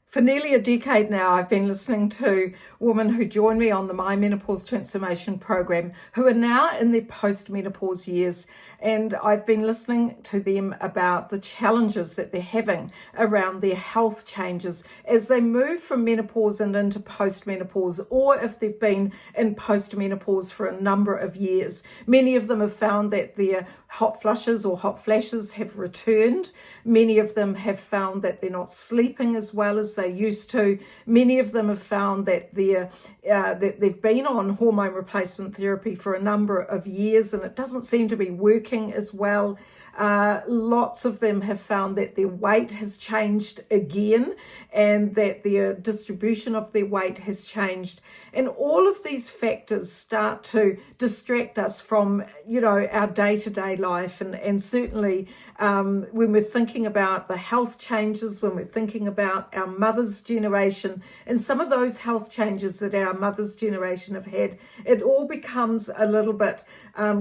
For nearly a decade now, I've been listening to women who join me on the My Menopause Transformation program who are now in their post-menopause years. And I've been listening to them about the challenges that they're having around their health changes as they move from menopause and into post-menopause, or if they've been in post-menopause for a number of years. Many of them have found that their hot flushes or hot flashes have returned. Many of them have found that they're not sleeping as well as they used to. Many of them have found that they've been on hormone replacement therapy for a number of years and it doesn't seem to be working as well. Lots of them have found that their weight has changed again and that their distribution of their weight has changed. And all of these factors start to distract us from, our day-to-day life. And certainly when we're thinking about the health changes, when we're thinking about our mother's generation and some of those health changes that our mother's generation have had, it all becomes a little bit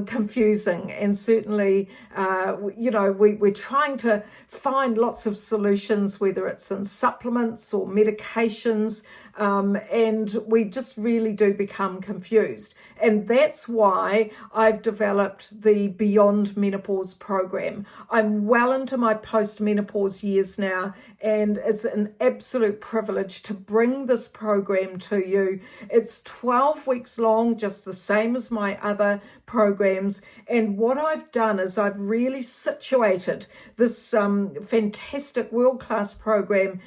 confusing. And certainly, we're trying to find lots of solutions, whether it's in supplements or medications, and we just really do become confused. And that's why I've developed the Beyond Menopause program. I'm well into my post-menopause years now, and it's an absolute privilege to bring this program to you. It's 12 weeks long, just the same as my other programs. And what I've done is I've really situated this fantastic world-class program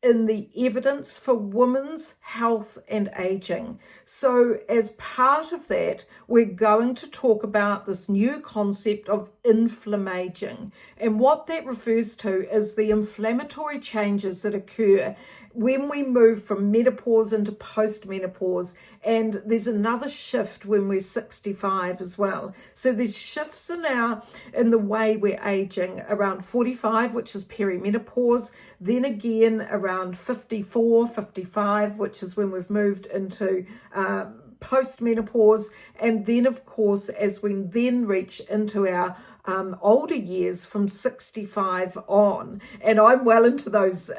in the evidence for women's health and aging. So as part of that, we're going to talk about this new concept of inflammaging. And what that refers to is the inflammatory changes that occur when we move from menopause into post-menopause, and there's another shift when we're 65 as well. So there's shifts now in the way we're aging around 45, which is peri-menopause, then again around 54, 55, which is when we've moved into post-menopause, and then of course as we then reach into our older years from 65 on. And I'm well into those,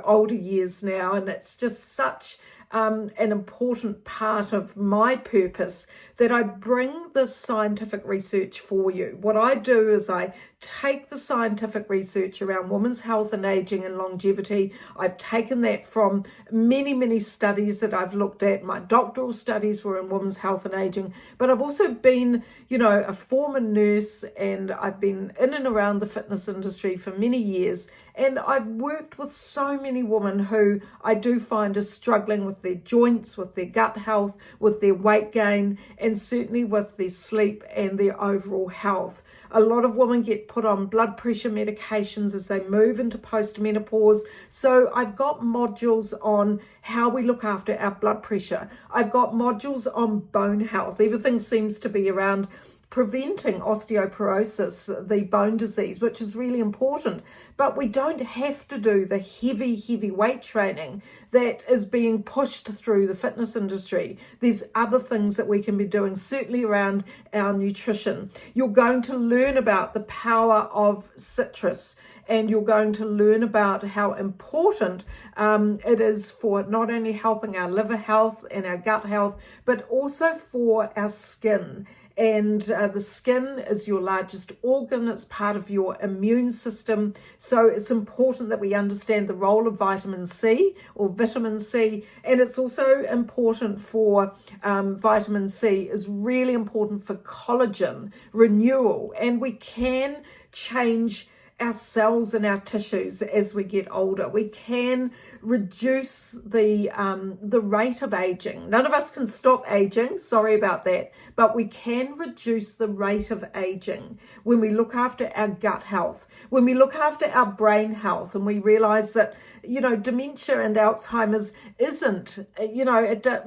older years now, and it's just such an important part of my purpose that I bring this scientific research for you. What I do is I take the scientific research around women's health and aging and longevity. I've taken that from many, many studies that I've looked at. My doctoral studies were in women's health and aging, but I've also been, a former nurse, and I've been in and around the fitness industry for many years. And I've worked with so many women who I do find are struggling with their joints, with their gut health, with their weight gain, and certainly with their sleep and their overall health. A lot of women get put on blood pressure medications as they move into post-menopause. So I've got modules on how we look after our blood pressure. I've got modules on bone health. Everything seems to be around preventing osteoporosis, the bone disease, which is really important. But we don't have to do the heavy weight training that is being pushed through the fitness industry. There's other things that we can be doing, certainly around our nutrition. You're going to learn about the power of citrus, and you're going to learn about how important it is for not only helping our liver health and our gut health, but also for our skin. And the skin is your largest organ. It's part of your immune system. So it's important that we understand the role of vitamin C or vitamin C. And it's also important for vitamin C is really important for collagen renewal. And we can change our cells and our tissues as we get older. We can reduce the rate of aging. None of us can stop aging, sorry about that, but we can reduce the rate of aging when we look after our gut health, when we look after our brain health, and we realize that, dementia and Alzheimer's isn't,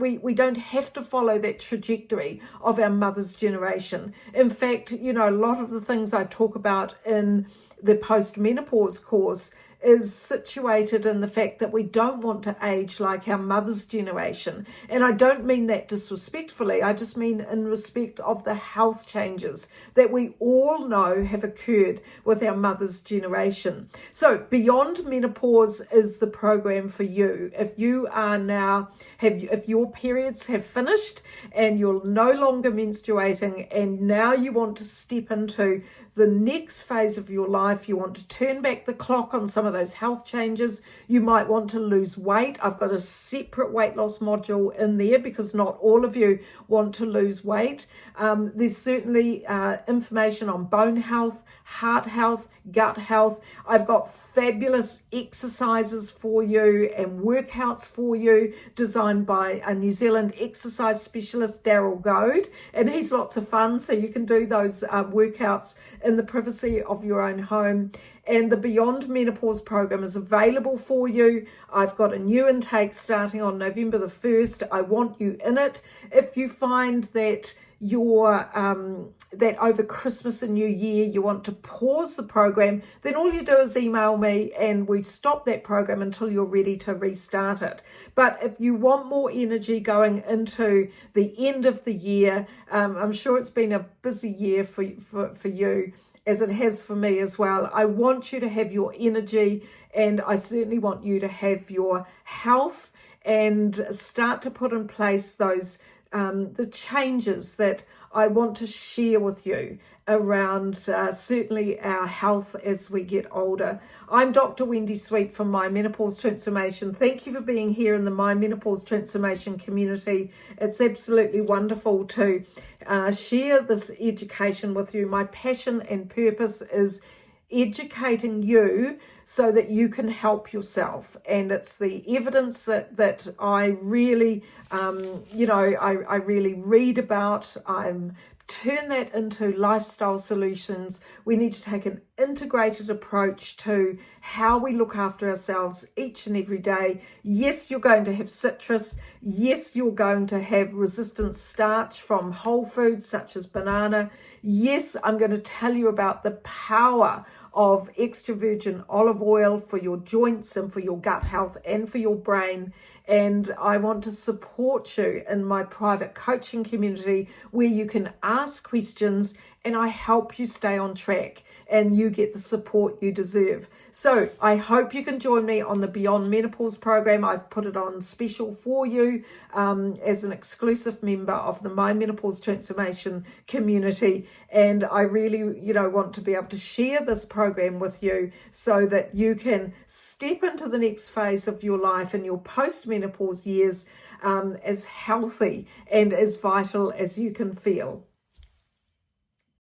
we don't have to follow that trajectory of our mother's generation. In fact, a lot of the things I talk about in the post-menopause course is situated in the fact that we don't want to age like our mother's generation. And I don't mean that disrespectfully, I just mean in respect of the health changes that we all know have occurred with our mother's generation. So Beyond Menopause is the program for you. If you are now, if your periods have finished and you're no longer menstruating and now you want to step into the next phase of your life, you want to turn back the clock on some of those health changes, you might want to lose weight. I've got a separate weight loss module in there because not all of you want to lose weight. There's certainly information on bone health, heart health, gut health. I've got fabulous exercises for you and workouts for you designed by a New Zealand exercise specialist, Daryl Goad, and he's lots of fun, so you can do those workouts in the privacy of your own home. And the Beyond Menopause program is available for you. I've got a new intake starting on November the 1st. I want you in it. If you find that that over Christmas and New Year you want to pause the program, then all you do is email me and we stop that program until you're ready to restart it. But if you want more energy going into the end of the year, I'm sure it's been a busy year for you, as it has for me as well. I want you to have your energy, and I certainly want you to have your health and start to put in place those the changes that I want to share with you around certainly our health as we get older. I'm Dr. Wendy Sweet from My Menopause Transformation. Thank you for being here in the My Menopause Transformation community. It's absolutely wonderful to share this education with you. My passion and purpose is educating you so that you can help yourself, and it's the evidence that I really I really read about. I'm turn that into lifestyle solutions. We need to take an integrated approach to how we look after ourselves each and every day. Yes, you're going to have citrus. Yes, you're going to have resistant starch from whole foods such as banana. Yes, I'm going to tell you about the power of extra virgin olive oil for your joints and for your gut health and for your brain. And I want to support you in my private coaching community where you can ask questions and I help you stay on track and you get the support you deserve. So I hope you can join me on the Beyond Menopause program. I've put it on special for you as an exclusive member of the My Menopause Transformation community. And I really, want to be able to share this program with you so that you can step into the next phase of your life in your post-menopause years as healthy and as vital as you can feel.